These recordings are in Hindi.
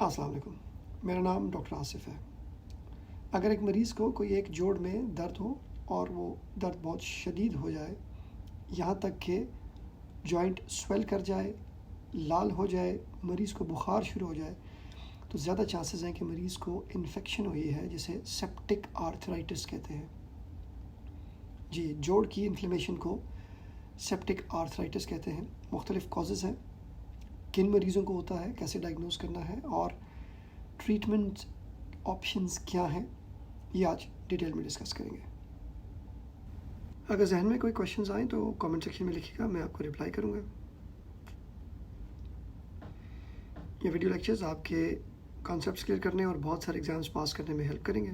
अस्सलाम वालेकुम। मेरा नाम डॉक्टर आसिफ है। अगर एक मरीज़ को कोई एक जोड़ में दर्द हो और वो दर्द बहुत शदीद हो जाए, यहाँ तक कि जॉइंट स्वेल कर जाए, लाल हो जाए, मरीज़ को बुखार शुरू हो जाए, तो ज़्यादा चांसेस हैं कि मरीज़ को इन्फेक्शन हुई है, जिसे सेप्टिक आर्थराइटिस कहते हैं। जी, जोड़ की इन्फ्लेमेशन को सेप्टिक आर्थराइटिस कहते हैं। मुख्तलिफ़ कॉजेज़ हैं, किन मरीज़ों को होता है, कैसे डायग्नोस करना है और ट्रीटमेंट ऑप्शंस क्या हैं, ये आज डिटेल में डिस्कस करेंगे। अगर जहन में कोई क्वेश्चंस आए तो कमेंट सेक्शन में लिखिएगा, मैं आपको रिप्लाई करूँगा। ये वीडियो लेक्चर्स आपके कॉन्सेप्ट्स क्लियर करने और बहुत सारे एग्जाम्स पास करने में हेल्प करेंगे।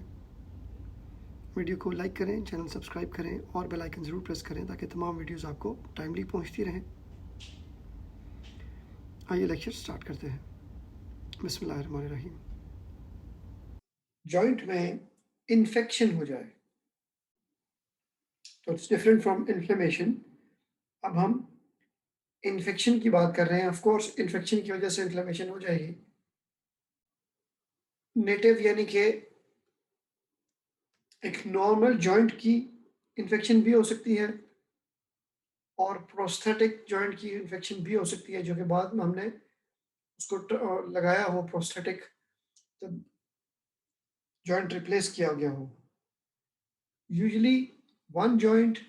वीडियो को लाइक करें, चैनल सब्सक्राइब करें और बेल आइकन ज़रूर प्रेस करें ताकि तमाम वीडियोस आपको टाइमली पहुंचती रहें। आइए लेक्चर स्टार्ट करते हैं। बिस्मिल्लाहिर्रहमानिर्रहीम। जॉइंट में इन्फेक्शन हो जाए तो इट्स डिफरेंट फ्रॉम इन्फ्लेमेशन। अब हम इन्फेक्शन की बात कर रहे हैं। ऑफ कोर्स इन्फेक्शन की वजह से इन्फ्लेमेशन हो जाएगी। नेटिव यानी कि एक नॉर्मल जॉइंट की इन्फेक्शन भी हो सकती है और प्रोस्थेटिक जॉइंट की इन्फेक्शन भी हो सकती है, जो कि बाद में हमने उसको लगाया हो प्रोस्थेटिक, तब जॉइंट रिप्लेस किया गया हो। यूजुअली वन जॉइंट,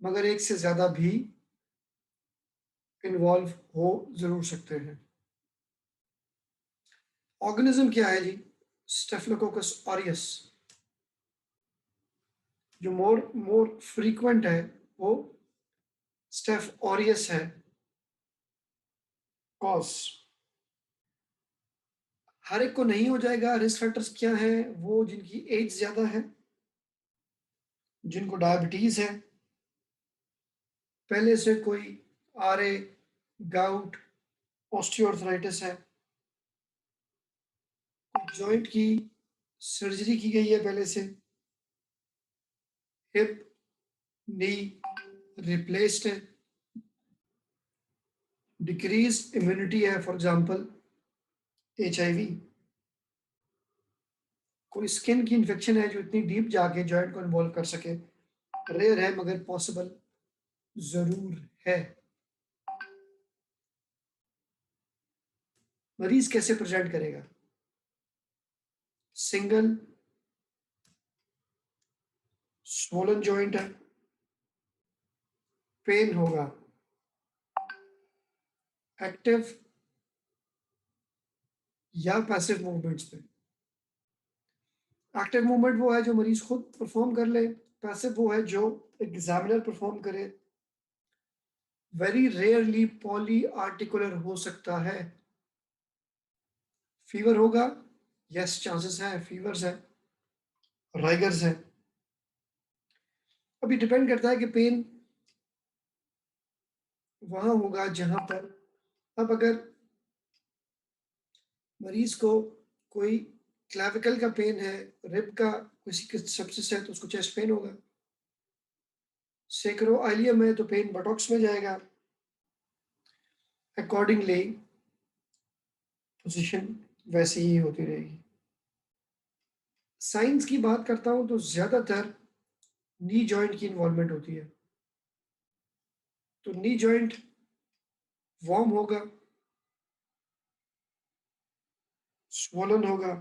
मगर एक से ज़्यादा भी इन्वॉल्व हो ज़रूर सकते हैं। ऑर्गेनिज्म क्या है जी? Staphylococcus aureus. जो मोर मोर फ्रीक्वेंट है वो स्टेफ ऑरियस है। कॉज हर एक को नहीं हो जाएगा। रिस्क फैक्टर्स क्या है? वो जिनकी एज ज़्यादा है, जिनको डायबिटीज़ है, पहले से कोई आरए, गाउट, ऑस्टियोआर्थराइटिस है, जॉइंट की सर्जरी की गई है पहले से, हिप नी रिप्लेस्ड है, डिक्रीज इम्यूनिटी है, फॉर एग्जांपल HIV, कोई स्किन की इन्फेक्शन है जो इतनी डीप जाके जॉइंट को इन्वॉल्व कर सके। रेयर है मगर पॉसिबल जरूर है। मरीज कैसे प्रेजेंट करेगा? सिंगल स्वोलन जॉइंट है, पेन होगा, एक्टिव या पैसिव मूवमेंट्स पे। एक्टिव मूवमेंट वो है जो मरीज खुद परफॉर्म कर ले, पैसिव वो है जो एग्जामिनर परफॉर्म करे। वेरी रेयरली पॉली आर्टिकुलर हो सकता है। फीवर होगा, यस चांसेस है, फीवर्स है, राइगर्स है। अभी डिपेंड करता है कि पेन वहां होगा जहां पर, अब अगर मरीज को कोई क्लैविकल का पेन है, रिब का किसी के सबसिस है, तो उसको चेस्ट पेन होगा। सेक्रो आइलियम है तो पेन बटॉक्स में जाएगा। अकॉर्डिंगली पोजीशन वैसी ही होती रहेगी। साइंस की बात करता हूं तो ज्यादातर नी जॉइंट की इन्वॉल्वमेंट होती है। तो नी जॉइंट वार्म होगा, स्वोलन होगा,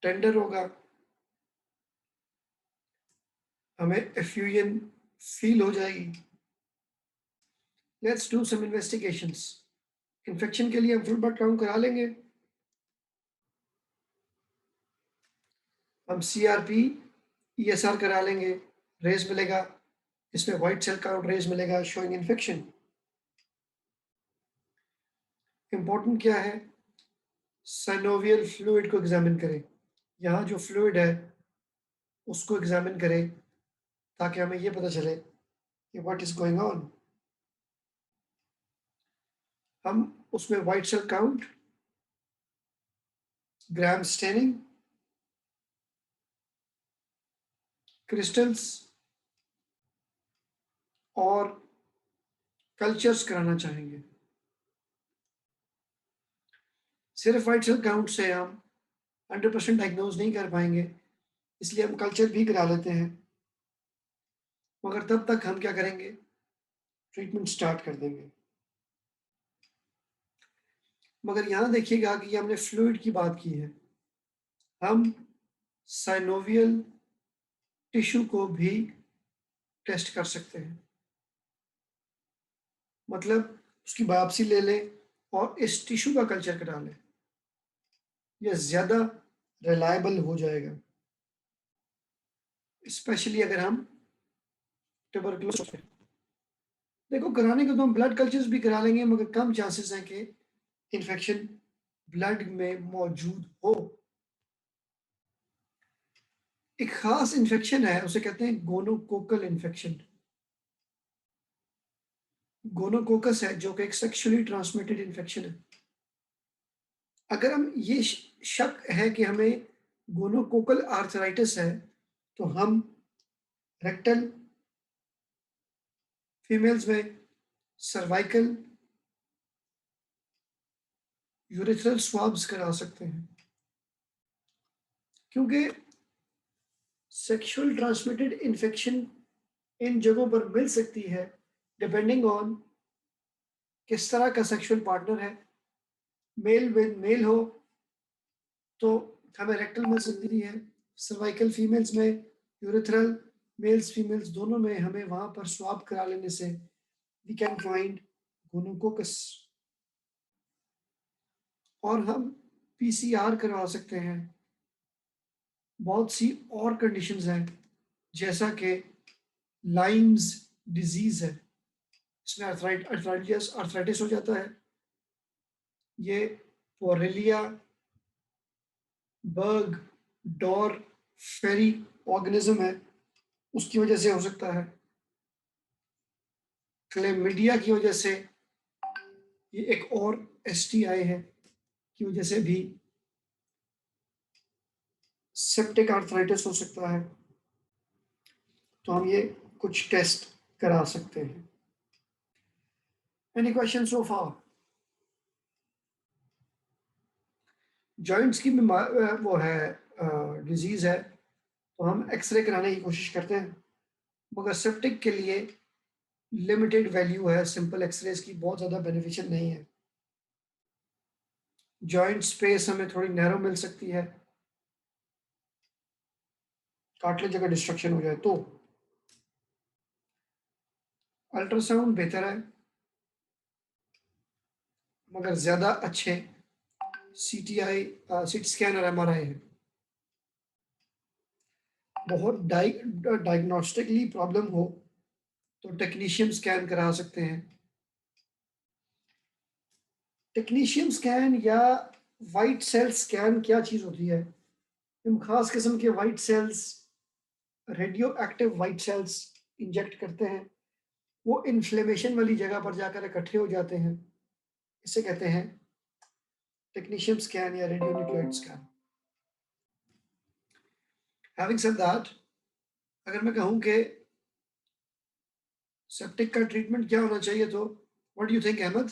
टेंडर होगा, हमें एफ्यूजन फील हो जाएगी। Let's do some investigations. Infection के लिए हम फुल ब्लड काउंट करा लेंगे। हम CRP ESR करा लेंगे, रेज मिलेगा, इसमें व्हाइट सेल काउंट रेज मिलेगा शोइंग इन्फेक्शन। इंपॉर्टेंट क्या है? साइनोवियल फ्लूइड को एग्जामिन करें। यहाँ जो फ्लूइड है उसको एग्जामिन करें ताकि हमें ये पता चले कि व्हाट इज गोइंग ऑन। हम उसमें white cell count, gram staining, crystals और कल्चर्स कराना चाहेंगे। सिर्फ वाइट सेल काउंट से हम 100% डायग्नोज नहीं कर पाएंगे, इसलिए हम कल्चर भी करा लेते हैं, मगर तब तक हम क्या करेंगे, ट्रीटमेंट स्टार्ट कर देंगे। मगर यहाँ देखिएगा कि हमने फ्लूइड की बात की है, हम साइनोवियल टिश्यू को भी टेस्ट कर सकते हैं, मतलब उसकी बायोप्सी ले लें और इस टिश्यू का कल्चर करा लें, यह ज़्यादा रिलायबल हो जाएगा, स्पेशली अगर हम ट्यूबरकुलोसिस। देखो कराने को तो हम ब्लड कल्चर्स भी करा लेंगे, मगर कम चांसेस हैं कि इन्फेक्शन ब्लड में मौजूद हो। एक खास इन्फेक्शन है, उसे कहते हैं गोनोकोकल इन्फेक्शन। गोनोकोकस है जो कि एक सेक्सुअली ट्रांसमिटेड इन्फेक्शन है। अगर हम ये शक है कि हमें गोनोकोकल आर्थराइटिस है, तो हम रेक्टल फीमेल्स में सर्वाइकल यूरेथ्रल स्वाब्स करा सकते हैं, क्योंकि सेक्सुअल ट्रांसमिटेड इन्फेक्शन इन जगहों पर मिल सकती है डिपेंडिंग ऑन किस तरह का सेक्सुअल पार्टनर है। मेल विद मेल हो तो हमें रेक्टल मिल सकती है, सर्वाइकल फीमेल्स में यूरेथ्रल, मेल्स फीमेल्स दोनों में हमें वहां पर स्वाब करा लेने से वी कैन फाइंड गोनोकोकस। और हम पीसीआर करवा सकते हैं। बहुत सी और कंडीशंस हैं, जैसा कि लाइम्स डिजीज है, इसमें अर्थराइटिस हो जाता है, ये पोरेलिया बर्ग डॉर फेरी ऑर्गेनिज्म है, उसकी वजह से हो सकता है। क्लेमिडिया की वजह से, ये एक और एसटीआई है, की वजह से भी सेप्टिक आर्थराइटिस हो सकता है। तो हम ये कुछ टेस्ट करा सकते हैं। एनी क्वेश्चन सो फार? जॉइंट्स की वो है डिजीज है, तो हम एक्सरे कराने की कोशिश करते हैं, मगर सेप्टिक के लिए लिमिटेड वैल्यू है, सिंपल एक्सरेज की बहुत ज़्यादा बेनिफिशियल नहीं है। जॉइंट स्पेस हमें थोड़ी नैरो मिल सकती है, कार्टिलेज अगर डिस्ट्रक्शन हो जाए तो। अल्ट्रासाउंड बेहतर है, मगर ज़्यादा अच्छे सीटीआई सीटी स्कैन और एमआरआई है। बहुत डायग्नोस्टिकली प्रॉब्लम हो तो टेक्नीशियन स्कैन करा सकते हैं। टेक्नीशियन स्कैन या वाइट सेल स्कैन क्या चीज़ होती है? हम खास किस्म के white cells, radio active white cells inject करते हैं, वो इन्फ्लेमेशन वाली जगह पर जाकर इकट्ठे हो जाते हैं, इसे कहते हैं टेक्नीशियन स्कैन या radio nucleoid scan. Having said that, अगर मैं कहूं कि सेप्टिक का ट्रीटमेंट क्या होना चाहिए, तो what do you think Ahmed?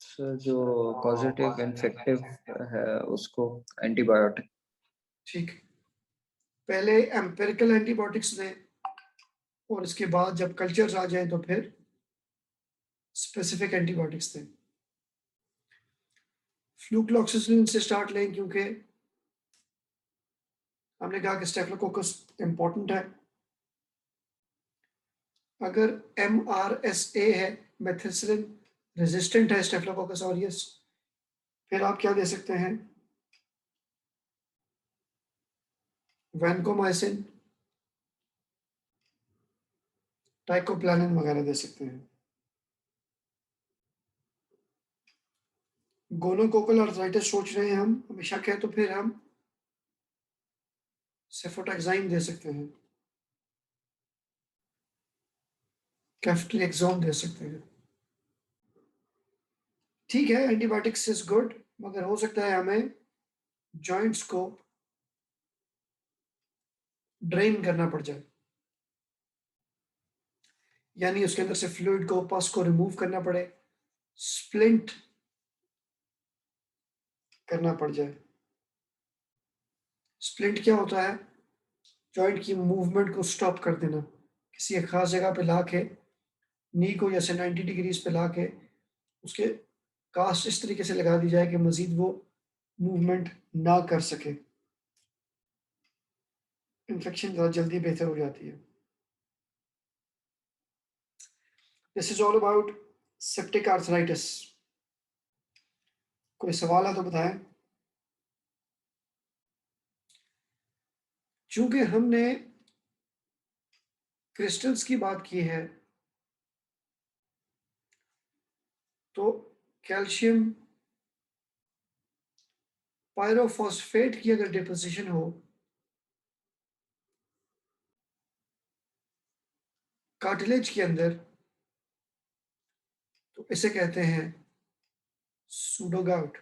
Sir जो पॉजिटिव इन्फेक्टिव है उसको एंटीबायोटिक। ठीक, पहले एम्पेरिकल एंटीबायोटिक्स दें और इसके बाद जब कल्चर्स आ जाएं तो फिर स्पेसिफिक एंटीबायोटिक्स दें। फ्लूक्लोक्सिसिन से स्टार्ट लें, क्योंकि हमने कहा कि स्टेफिलोकोकस इंपॉर्टेंट है। अगर MRSA है, मेथिसिलिन रेजिस्टेंट है स्टेफिलोकोकस ऑरियस, फिर आप क्या दे सकते हैं, वैनकोमाइसिन, टाइकोप्लानिन वगैरह दे सकते हैं। गोनोकोकल आर्थराइटिस सोच रहे हैं हम, हमें शक है, तो फिर हम सेफोटाक्साइन दे सकते हैं, कैफ्ट्रिएक्सोन दे सकते हैं। ठीक है, एंटीबायोटिक्स इज गुड, मगर हो सकता है हमें जॉइंट्स को ड्रेन करना पड़ जाए, यानी उसके अंदर से फ्लूइड को, पस को रिमूव करना पड़े, स्प्लिंट करना पड़ जाए। स्प्लिंट क्या होता है? जॉइंट की मूवमेंट को स्टॉप कर देना, किसी एक खास जगह पे ला के, नी को जैसे 90 डिग्रीज पे ला के उसके कास्ट इस तरीके से लगा दी जाए कि मजीद वो मूवमेंट ना कर सके। इन्फेक्शन ज़्यादा जल्दी बेहतर हो जाती है। This is all about septic arthritis. कोई सवाल है तो बताएं। चूंकि हमने क्रिस्टल्स की बात की है, तो कैल्शियम पायरोफॉस्फेट की अगर डिपोजिशन हो कार्टिलेज के अंदर, तो इसे कहते हैं सूडोगाउट।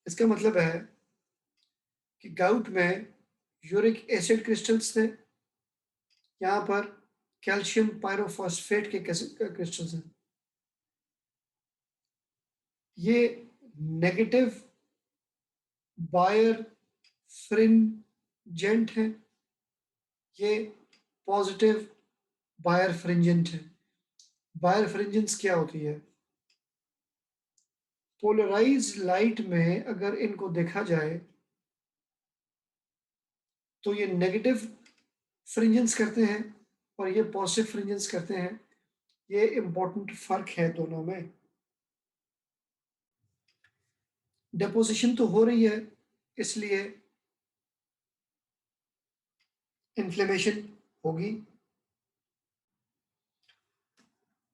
इसका मतलब है कि गाउट में यूरिक एसिड क्रिस्टल्स थे, यहाँ पर कैल्शियम पायरोफॉस्फेट के क्रिस्टल्स हैं। ये नेगेटिव बायर फ्रिंजेंट है, ये पॉजिटिव बायर फ्रिंजेंट है। बायर फ्रिंजेंस क्या होती है? पोलराइज लाइट में अगर इनको देखा जाए तो ये नेगेटिव फ्रिंजेंस करते हैं और ये पॉजिटिव फ्रिंजेंस करते हैं। ये इंपॉर्टेंट फर्क है दोनों में। डिपोजिशन तो हो रही है, इसलिए इन्फ्लेमेशन होगी।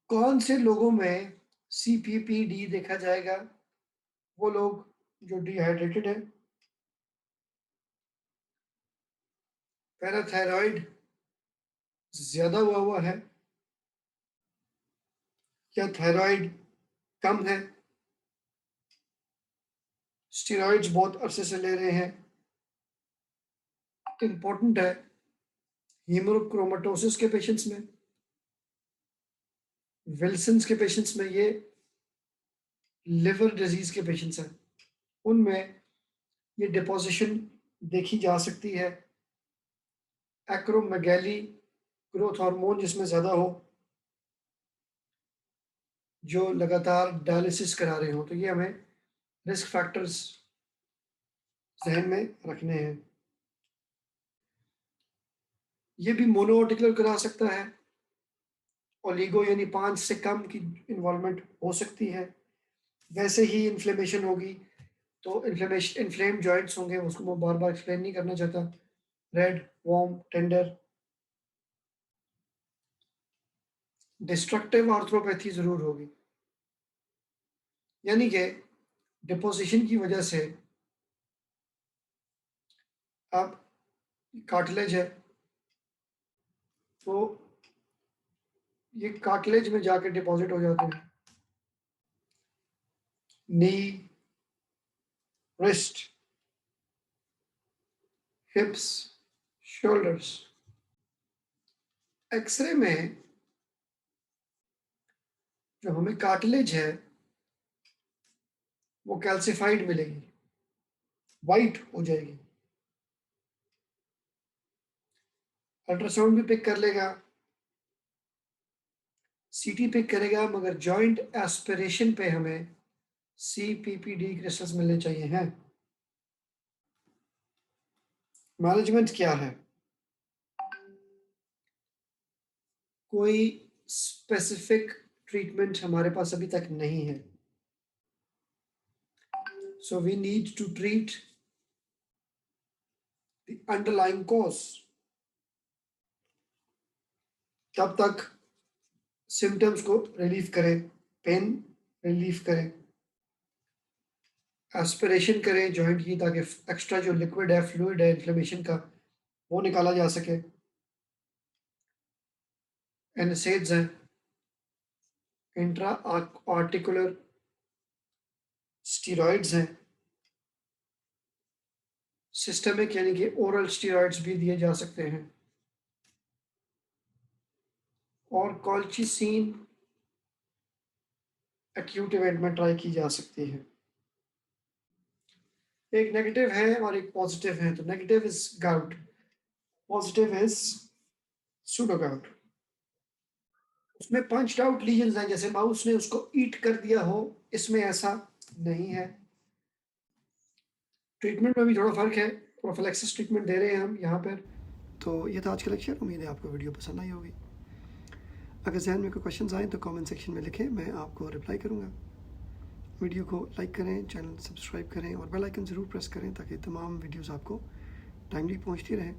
कौन से लोगों में CPPD देखा जाएगा? वो लोग जो डिहाइड्रेटेड है, पैराथायरॉइड ज्यादा हुआ है, या थायराइड कम है, स्टेरॉइड्स बहुत अरसे से ले रहे हैं। इंपॉर्टेंट है हीमोक्रोमेटोसिस के पेशेंट्स में, विल्सन्स के पेशेंट्स में, ये लिवर डिजीज के पेशेंट्स हैं, उनमें ये डिपोजिशन देखी जा सकती है। एक्रोमेगैली ग्रोथ हार्मोन जिसमें ज़्यादा हो, जो लगातार डायलिसिस करा रहे हो, तो ये हमें रिस्क फैक्टर्स जहन में रखने हैं। ये भी मोनोआर्टिकुलर करा सकता है, ओलिगो यानी 5 से कम की इन्वॉल्वमेंट हो सकती है। वैसे ही इन्फ्लेमेशन होगी तो इन्फ्लेमेशन इन्फ्लेम्ड जॉइंट्स होंगे, उसको मैं बार बार एक्सप्लेन नहीं करना चाहता। Red, warm, tender. Destructive arthropathy जरूर होगी, यानी कि डिपोजिशन की वजह से अब कार्टिलेज है, तो ये कार्टिलेज में जाकर डिपॉजिट हो जाते हैं। नी, रिस्ट, हिप्स, शोल्डर्स। एक्सरे में जो हमें कार्टिलेज है वो कैल्सिफाइड मिलेगी, वाइट हो जाएगी। अल्ट्रासाउंड भी पिक कर लेगा, CT पिक करेगा, मगर जॉइंट एस्पिरेशन पे हमें CPPD क्रिस्टल्स मिलने चाहिए हैं। मैनेजमेंट क्या है? कोई स्पेसिफिक ट्रीटमेंट हमारे पास अभी तक नहीं है। So we need to treat the underlying cause। तब तक सिम्टम्स को रिलीफ करें, पेन रिलीफ करें, एस्पिरेशन करें जॉइंट की, ताकि एक्स्ट्रा जो लिक्विड है, फ्लूइड है इन्फ्लेमेशन का, वो निकाला जा सके। एनसेड्स हैं, इंट्रा आर्टिकुलर स्टीरॉइड्स हैं, सिस्टमिक यानी कि ओरल स्टीरॉइड्स भी दिए जा सकते हैं, और कॉल्चिसिन एक्यूट इवेंट में ट्राई की जा सकती है। एक नेगेटिव है और एक पॉजिटिव है। तो negative is gout, positive is pseudo gout. उसमें पंच्ड आउट लीजन्स हैं, जैसे माउस ने उसको ईट कर दिया हो, इसमें ऐसा नहीं है। ट्रीटमेंट में भी थोड़ा फर्क है, प्रोफिलैक्सिस ट्रीटमेंट दे रहे हैं हम यहाँ पर। तो ये था आज का लेक्चर। उम्मीद है आपको वीडियो पसंद आई होगी। अगर जहन में कोई क्वेश्चंस आए तो कमेंट सेक्शन में लिखें, मैं आपको रिप्लाई करूँगा। वीडियो को लाइक करें, चैनल सब्सक्राइब करें और बेल आइकन ज़रूर प्रेस करें ताकि तमाम वीडियोस आपको टाइमली पहुंचती रहें।